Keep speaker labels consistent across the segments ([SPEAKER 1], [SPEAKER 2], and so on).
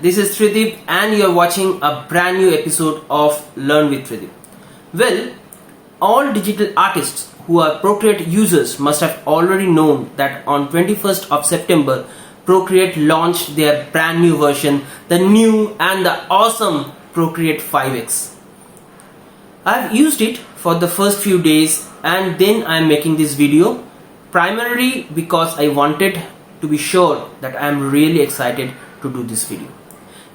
[SPEAKER 1] This is Tridip and you are watching a brand new episode of Learn with Tridip. Well, all digital artists who are Procreate users must have already known that on 21st of September, Procreate launched their brand new version, the new and the awesome Procreate 5X. I've used it for the first few days and then I'm making this video primarily because I wanted to be sure that I'm really excited to do this video.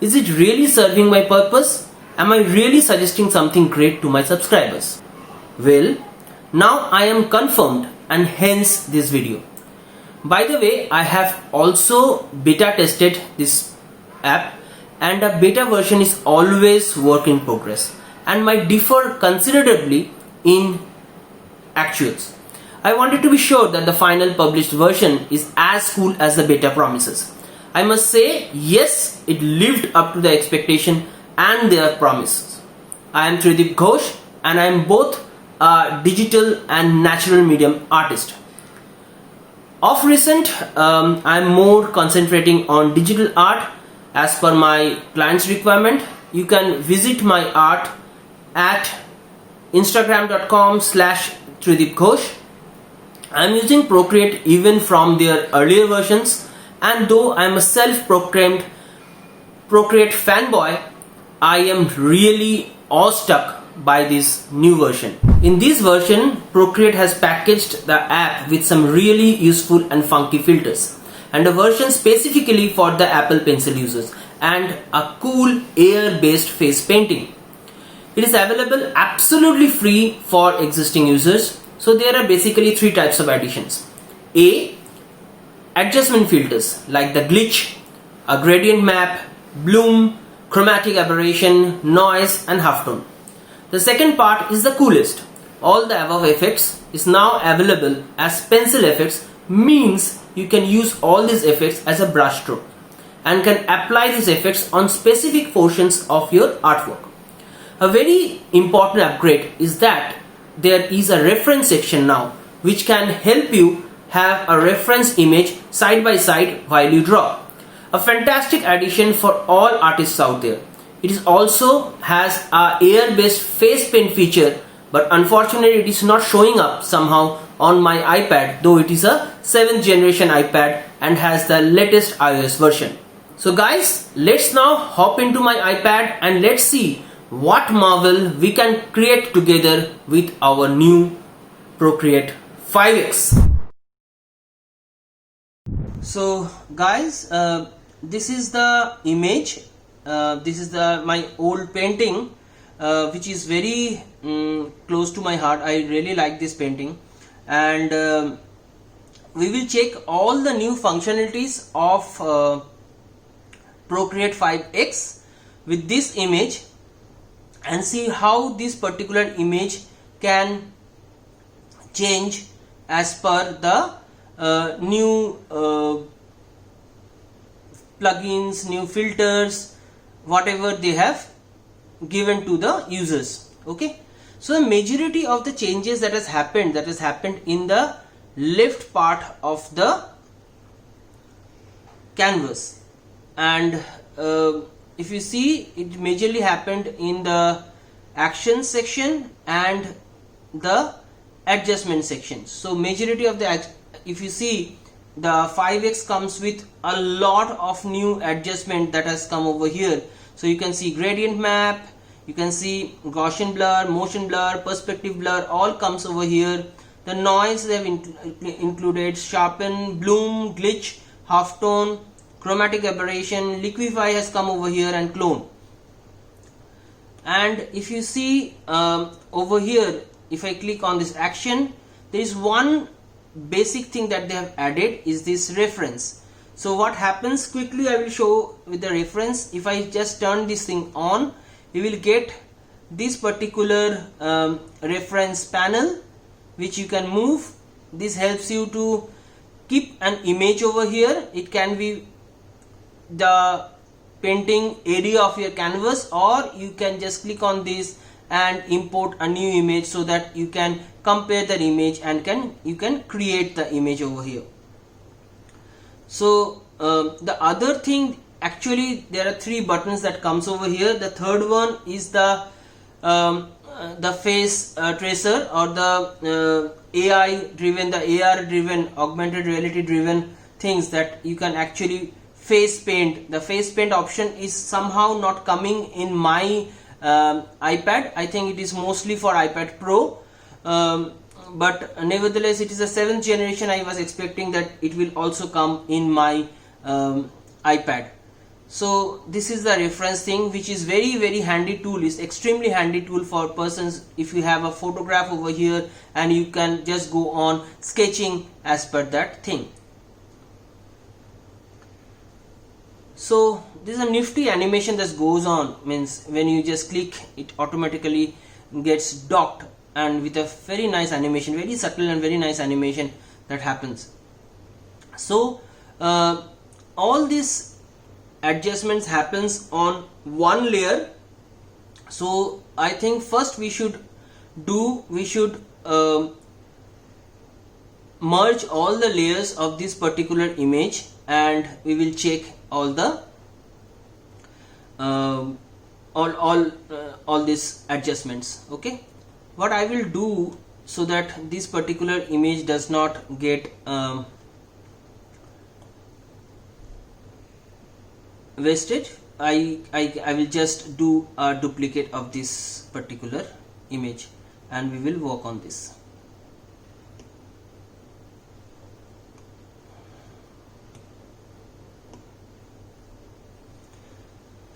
[SPEAKER 1] Is it really serving my purpose? Am I really suggesting something great to my subscribers? Well, now I am confirmed and hence this video. By the way, I have also beta tested this app and a beta version is always work in progress and might differ considerably in actuals. I wanted to be sure that the final published version is as cool as the beta promises. I must say, yes, it lived up to the expectation and their promises. I am Tridip Ghosh and I am both a digital and natural medium artist. Of recent, I am more concentrating on digital art as per my client's requirement. You can visit my art at instagram.com/Tridip Ghosh. I am using Procreate even from their earlier versions, and though I am a self-proclaimed Procreate fanboy, I am really awestruck by this new version. In this version, Procreate has packaged the app with some really useful and funky filters, and a version specifically for the Apple Pencil users, and a cool AR-based face painting. It is available absolutely free for existing users. So there are basically three types of additions. A. Adjustment filters like the glitch, a gradient map, bloom, chromatic aberration, noise and halftone. The second part is the coolest. All the above effects is now available as pencil effects, means you can use all these effects as a brush stroke and can apply these effects on specific portions of your artwork. A very important upgrade is that there is a reference section now which can help you have a reference image side by side while you draw. A fantastic addition for all artists out there. It is also has a AR-based face paint feature, but unfortunately it is not showing up somehow on my iPad, though it is a 7th generation iPad and has the latest iOS version. So guys, let's now hop into my iPad and let's see what marvel we can create together with our new Procreate 5X. So guys, this is the image. This is my old painting, which is very close to my heart. I really like this painting, and we will check all the new functionalities of Procreate 5X with this image and see how this particular image can change as per the new plugins, new filters, whatever they have given to the users. Okay, so the majority of the changes that has happened in the left part of the canvas, and if you see, it majorly happened in the action section and the adjustment section. So majority of the, if you see, the 5X comes with a lot of new adjustment that has come over here. So you can see gradient map, you can see Gaussian blur, motion blur, perspective blur, all comes over here. The noise they have included, sharpen, bloom, glitch, halftone, chromatic aberration, liquify has come over here, and clone. And if you see over here, if I click on this action, there is one basic thing that they have added is this reference. So what happens, quickly I will show with the reference. If I just turn this thing on, you will get this particular reference panel which you can move. This helps you to keep an image over here. It can be the painting area of your canvas, or you can just click on this and import a new image so that you can compare the image and you can create the image over here. So the other thing actually there are three buttons that comes over here. The third one is the face tracer, or the AI driven, the AR driven, augmented reality driven things that you can actually face paint. The face paint option is somehow not coming in my iPad. I think it is mostly for iPad Pro, but nevertheless it is a 7th generation. I was expecting that it will also come in my iPad. So this is the reference thing, which is very handy tool. Is extremely handy tool for persons if you have a photograph over here and you can just go on sketching as per that thing. So this is a nifty animation that goes on, means when you just click, it automatically gets docked, and with a very nice animation, very subtle and very nice animation that happens. So all these adjustments happens on one layer. So I think first we should merge all the layers of this particular image, and we will check all the all these adjustments. Okay, what I will do so that this particular image does not get wasted, I will just do a duplicate of this particular image and we will work on this.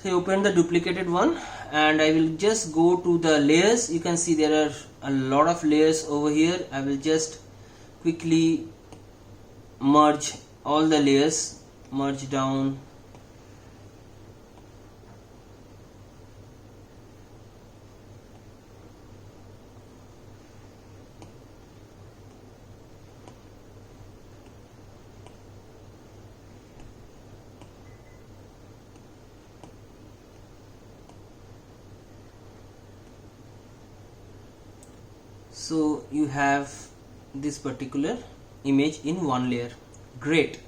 [SPEAKER 1] So I open the duplicated one and I will just go to the layers. You can see there are a lot of layers over here. I will just quickly merge all the layers, merge down. So you have this particular image in one layer. Great.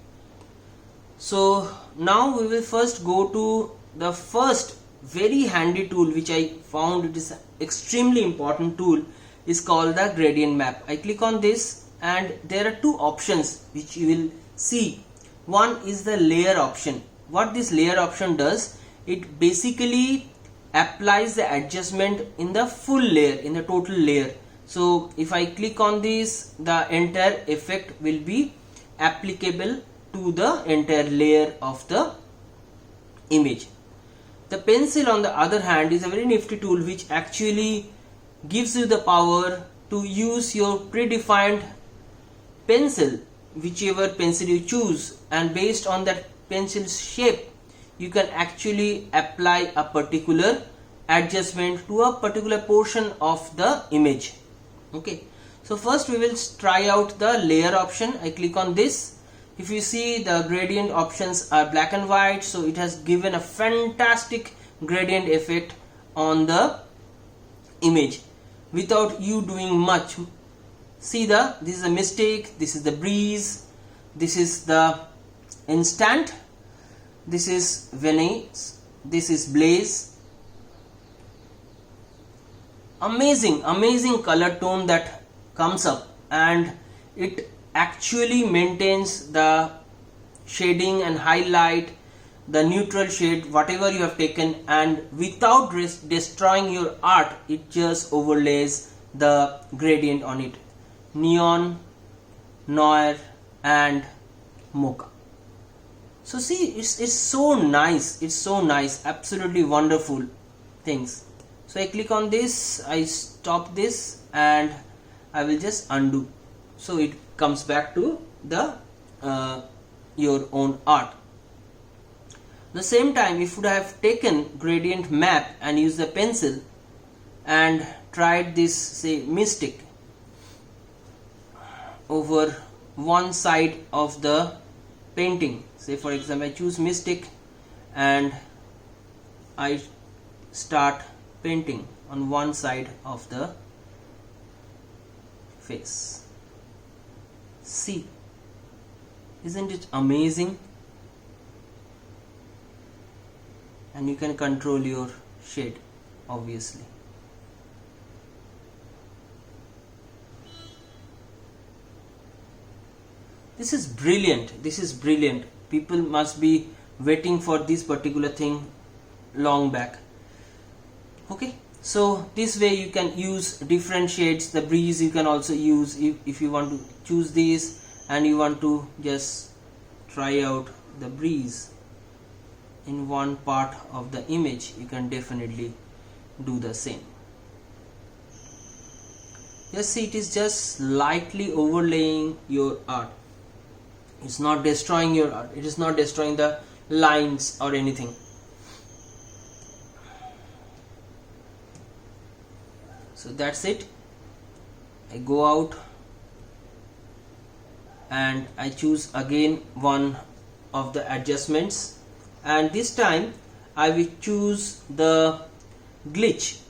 [SPEAKER 1] So now we will first go to the first very handy tool which I found it is extremely important tool, is called the gradient map. I click on this and there are two options which you will see. One is the layer option. What this layer option does, it basically applies the adjustment in the full layer, in the total layer. So if I click on this, the entire effect will be applicable to the entire layer of the image. The pencil on the other hand is a very nifty tool which actually gives you the power to use your predefined pencil, whichever pencil you choose, and based on that pencil's shape you can actually apply a particular adjustment to a particular portion of the image. Okay, so first we will try out the layer option. I click on this. If you see, the gradient options are black and white, so it has given a fantastic gradient effect on the image without you doing much. See, this is a mistake, this is the breeze, this is the instant, this is Venice, this is blaze. Amazing color tone that comes up, and it actually maintains the shading and highlight, the neutral shade, whatever you have taken, and without destroying your art, it just overlays the gradient on it. Neon, noir and mocha. So see, it's so nice, absolutely wonderful things. So I click on this, I stop this and I will just undo. So it comes back to the your own art. The same time, if you would have taken gradient map and used the pencil and tried this, say, mystic over one side of the painting, say for example I choose mystic and I start painting on one side of the face. See, isn't it amazing? and you can control your shade obviously. This is brilliant. This is brilliant. People must be waiting for this particular thing long back. Okay, so this way you can use different shades. The breeze you can also use if you want to choose these and you want to just try out the breeze in one part of the image, you can definitely do the same. Just see, it is just slightly overlaying your art. It's not destroying your art. It is not destroying the lines or anything. So that's it. I go out and I choose again one of the adjustments, and this time I will choose the glitch.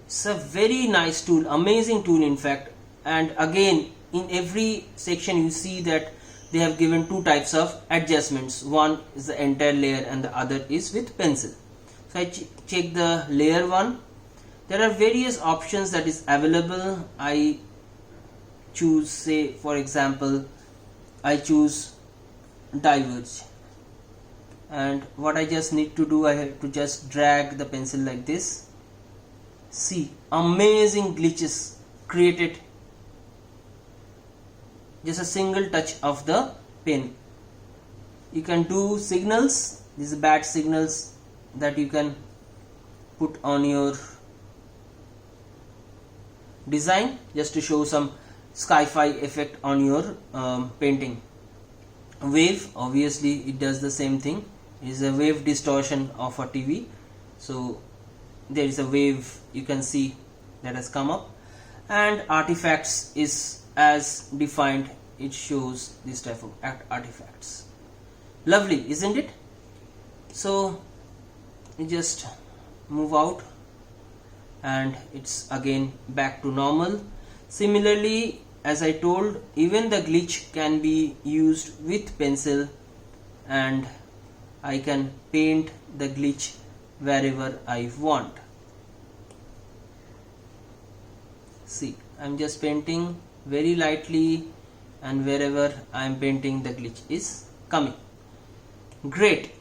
[SPEAKER 1] It's a very nice tool, amazing tool in fact, and again in every section you see that they have given two types of adjustments. One is the entire layer and the other is with pencil. So I check the layer one. There are various options that is available. I choose, say for example, I choose diverge, and what I just need to do, I have to just drag the pencil like this. See, amazing glitches created, just a single touch of the pen. You can do signals, these bad signals that you can put on your design just to show some sci-fi effect on your painting. Wave, obviously it does the same thing. It is a wave distortion of a TV, so there is a wave you can see that has come up. And artifacts is as defined, it shows this type of artifacts. Lovely, isn't it? So you just move out and it's again back to normal. Similarly, as I told, even the glitch can be used with pencil, and I can paint the glitch wherever I want. See, I'm just painting very lightly, and wherever I'm painting the glitch is coming. Great.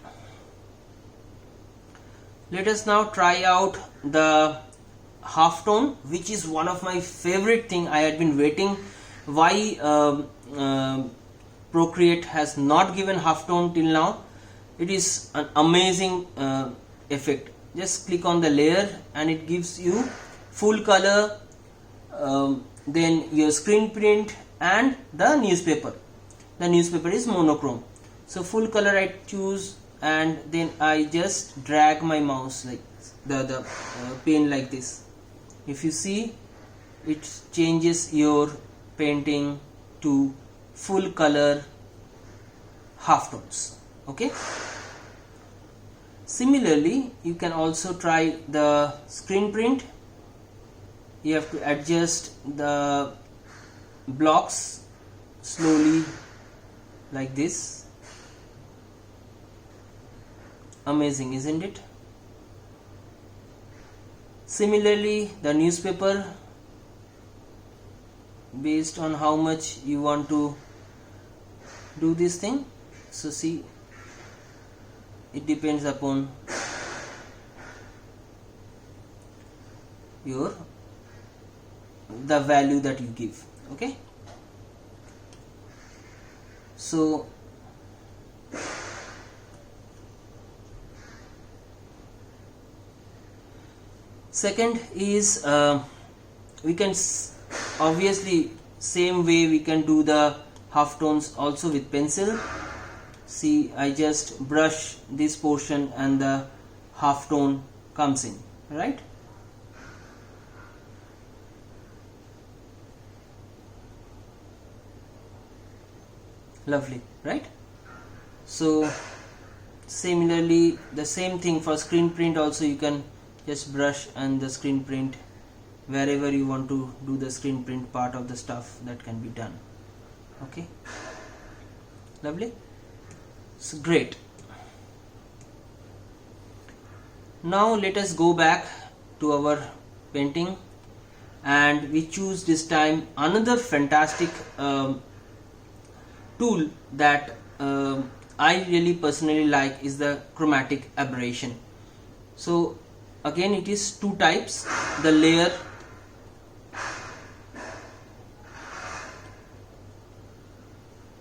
[SPEAKER 1] Let us now try out the halftone, which is one of my favorite thing. I had been waiting why Procreate has not given halftone till now. It is an amazing effect. Just click on the layer and it gives you full color, then your screen print and the newspaper. The newspaper is monochrome. So full color I choose, and then I just drag my mouse like the pen like this. If you see, it changes your painting to full color halftones. Okay. Similarly, you can also try the screen print. You have to adjust the blocks slowly like this. Amazing, isn't it? Similarly, the newspaper, based on how much you want to do this thing. So see, it depends upon the value that you give. Okay, so second is we can obviously same way we can do the halftones also with pencil. See, I just brush this portion and the halftone comes in, right? Lovely, right? So similarly, the same thing for screen print also, you can just brush and the screen print, wherever you want to do the screen print part of the stuff, that can be done. Okay, lovely. So great. Now let us go back to our painting, and we choose this time another fantastic tool that I really personally like is the chromatic aberration. So again, it is two types: the layer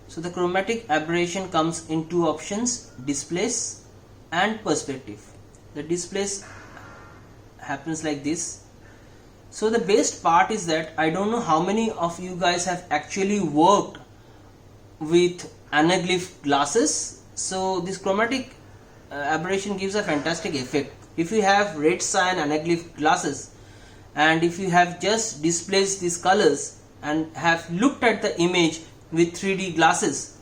[SPEAKER 1] so the chromatic aberration comes in two options: displace and perspective. The displace happens like this. So the best part is that I don't know how many of you guys have actually worked with anaglyph glasses. So this chromatic aberration gives a fantastic effect. If you have red cyan anaglyph glasses, and if you have just displaced these colors and have looked at the image with 3D glasses,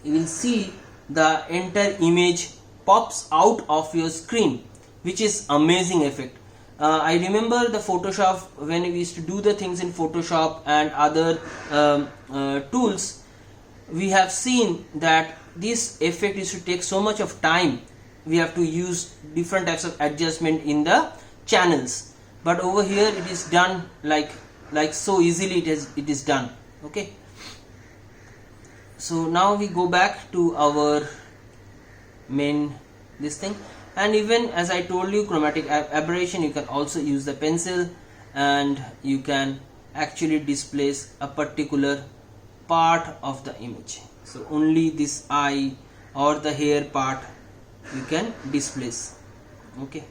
[SPEAKER 1] you will see the entire image pops out of your screen, which is amazing effect. I remember the Photoshop, when we used to do the things in Photoshop and other tools, we have seen that this effect used to take so much of time. We have to use different types of adjustment in the channels, but over here it is done like so easily. It is done. Okay, so now we go back to our main this thing, and even as I told you, chromatic aberration, you can also use the pencil and you can actually displace a particular part of the image. So only this eye or the hair part you can displace. Okay,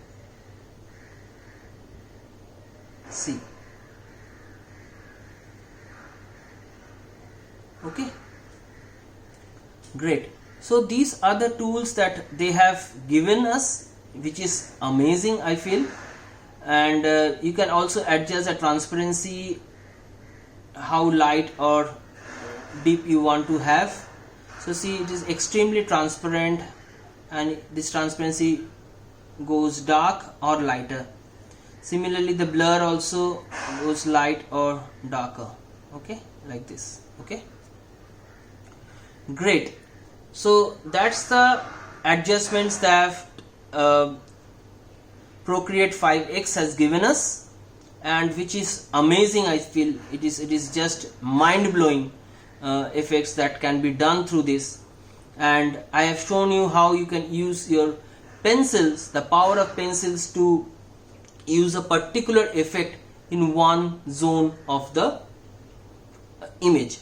[SPEAKER 1] see. Okay, great. So these are the tools that they have given us, which is amazing, I feel. And you can also adjust the transparency, how light or deep you want to have. So see, it is extremely transparent, and this transparency goes dark or lighter. Similarly, the blur also goes light or darker. Okay, like this. Okay, great. So that's the adjustments that Procreate 5X has given us, and which is amazing. I feel it is just mind-blowing effects that can be done through this. And I have shown you how you can use your pencils, the power of pencils, to use a particular effect in one zone of the image.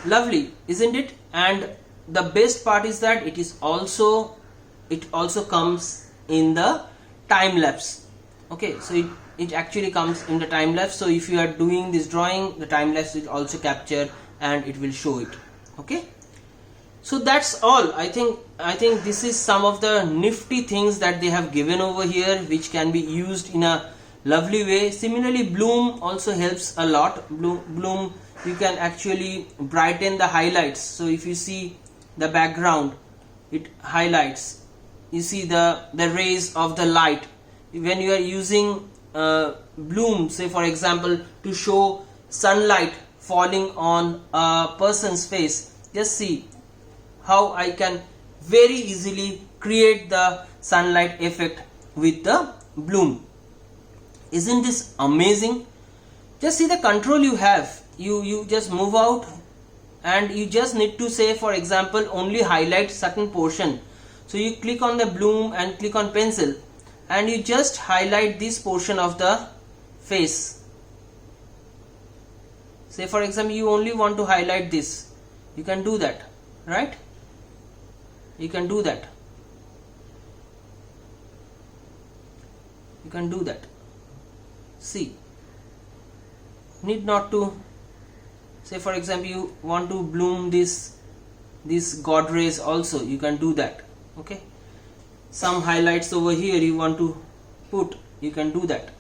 [SPEAKER 1] Lovely, isn't it? And the best part is that it also comes in the time lapse. Okay, so it actually comes in the time lapse. So if you are doing this drawing, the time lapse will also capture and it will show it. Okay, so that's all. I think this is some of the nifty things that they have given over here, which can be used in a lovely way. Similarly, bloom also helps a lot. Bloom, you can actually brighten the highlights. So if you see the background, it highlights. You see the rays of the light. When you are using bloom, say for example, to show sunlight falling on a person's face, just see how I can very easily create the sunlight effect with the bloom. Isn't this amazing? Just see the control you have. You just move out, and you just need to say, for example, only highlight certain portion. So you click on the bloom and click on pencil, and you just highlight this portion of the face. Say for example, you only want to highlight this. You can do that, right? You can do that. You can do that. See, need not to. Say for example, you want to bloom this god rays also, you can do that. Okay, some highlights over here you want to put, you can do that.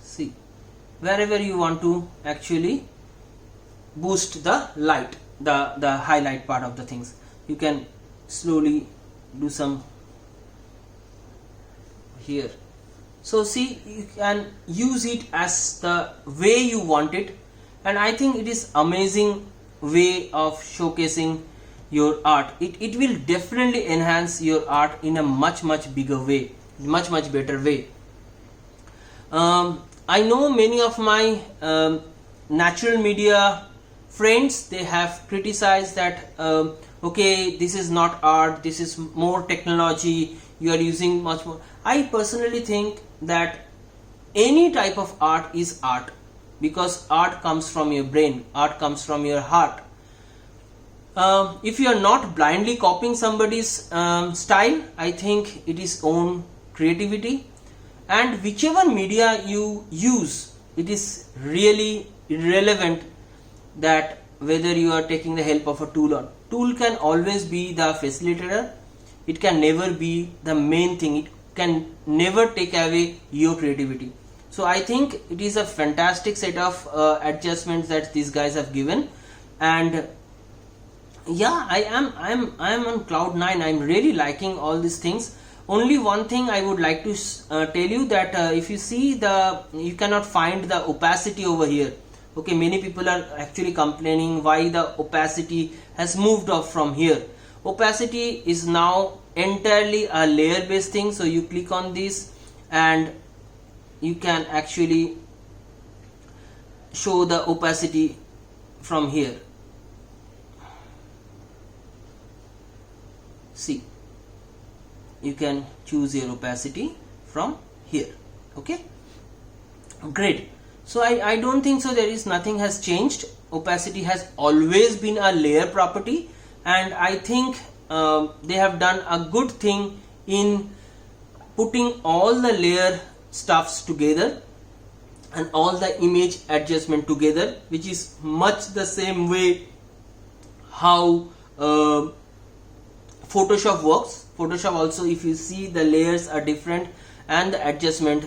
[SPEAKER 1] See, wherever you want to actually boost the light, the highlight part of the things, you can slowly do some here. So see, you can use it as the way you want it, and I think it is amazing way of showcasing your art. It will definitely enhance your art in a much bigger way, much better way. I know many of my natural media friends, they have criticized that okay, this is not art, this is more technology, you are using much more. I personally think that any type of art is art, because art comes from your brain, art comes from your heart. If you are not blindly copying somebody's style, I think it is own creativity. And whichever media you use, it is really irrelevant that whether you are taking the help of a tool or tool can always be the facilitator. It can never be the main thing. It can never take away your creativity. So I think it is a fantastic set of adjustments that these guys have given. And yeah, I am on cloud 9. I'm really liking all these things. Only one thing I would like to tell you, that if you see you cannot find the opacity over here. Okay, many people are actually complaining why the opacity has moved off from here. Opacity is now entirely a layer based thing. So you click on this and you can actually show the opacity from here. See, you can choose your opacity from here. Okay, great. So I don't think so there is nothing has changed. Opacity has always been a layer property, and I think they have done a good thing in putting all the layer stuffs together and all the image adjustment together, which is much the same way how Photoshop works. Photoshop also, if you see, the layers are different and the adjustment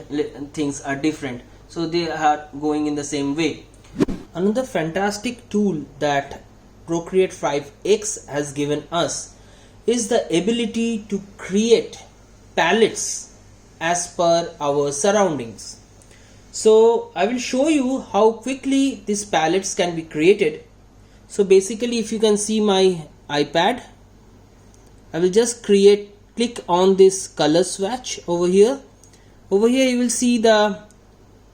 [SPEAKER 1] things are different, so they are going in the same way. Another fantastic tool that Procreate 5X has given us is the ability to create palettes as per our surroundings. So I will show you how quickly these palettes can be created. So basically, if you can see my iPad, I will just click on this color swatch over here. Over here you will see the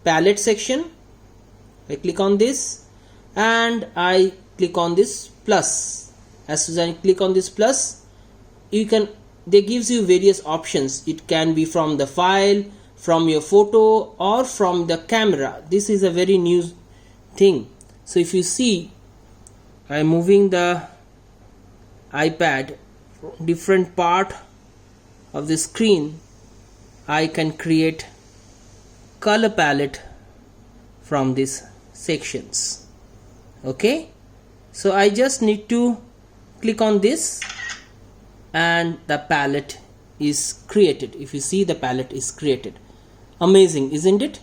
[SPEAKER 1] palette section. I click on this and I click on this plus. As soon as I click on this plus, they gives you various options. It can be from the file, from your photo, or from the camera. This is a very new thing. So if you see, I am moving the iPad different part of the screen, I can create color palette from these sections. Okay, so I just need to click on this and the palette is created. If you see, the palette is created. Amazing, isn't it?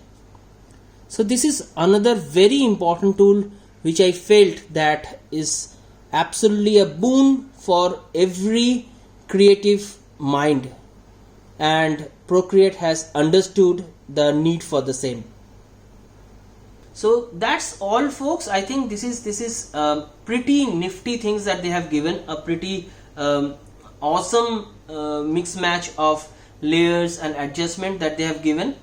[SPEAKER 1] So this is another very important tool which I felt that is absolutely a boon for every creative mind, and Procreate has understood the need for the same. So that's all, folks. I think this is pretty nifty things that they have given, a pretty awesome mix match of layers and adjustment that they have given.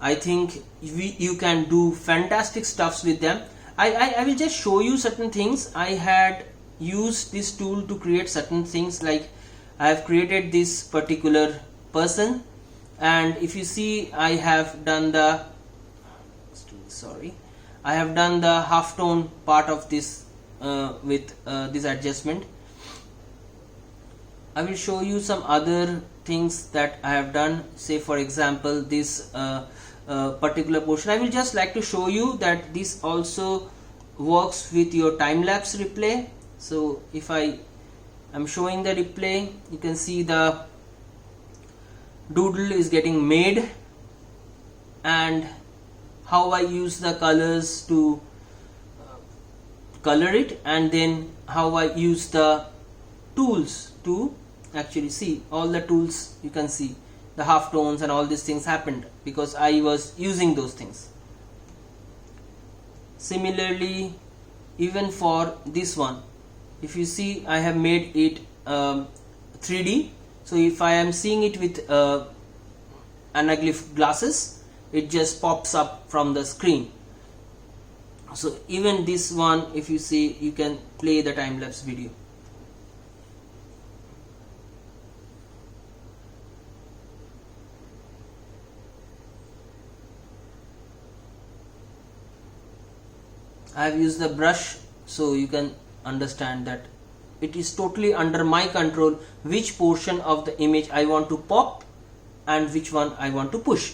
[SPEAKER 1] I think you can do fantastic stuffs with them. I will just show you certain things. I had used this tool to create certain things, like I have created this particular person, and if you see, I have done the half tone part of this with this adjustment. I will show you some other things that I have done. Say for example, this particular portion, I will just like to show you that this also works with your time-lapse replay. So if I am showing the replay, you can see the doodle is getting made, and how I use the colors to color it, and then how I use the tools to actually see all the tools. You can see the half tones and all these things happened because I was using those things. Similarly, even for this one, if you see, I have made it 3D. So if I am seeing it with anaglyph glasses, it just pops up from the screen. So even this one, if you see, you can play the time-lapse video. I have used the brush so you can understand that it is totally under my control which portion of the image I want to pop and which one I want to push.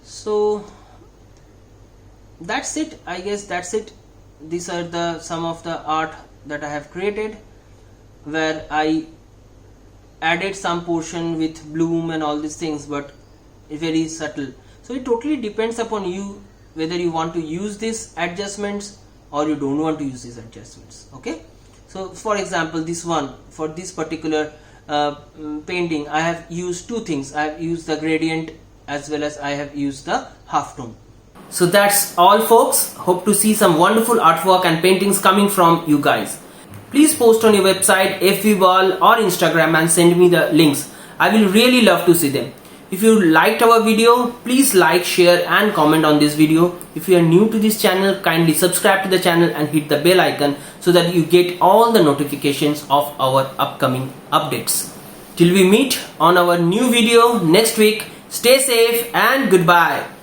[SPEAKER 1] So that's it. I guess that's it. These are some of the art that I have created, where I added some portion with bloom and all these things, but very subtle. So it totally depends upon you whether you want to use these adjustments or you don't want to use these adjustments. Okay, so for example, this one, for this particular painting, I have used two things. I have used the gradient as well as I have used the halftone. So that's all, folks. Hope to see some wonderful artwork and paintings coming from you guys. Please post on your website, FB wall or Instagram and send me the links. I will really love to see them. If you liked our video, please like, share and comment on this video. If you are new to this channel, kindly subscribe to the channel and hit the bell icon so that you get all the notifications of our upcoming updates. Till we meet on our new video next week, stay safe and goodbye.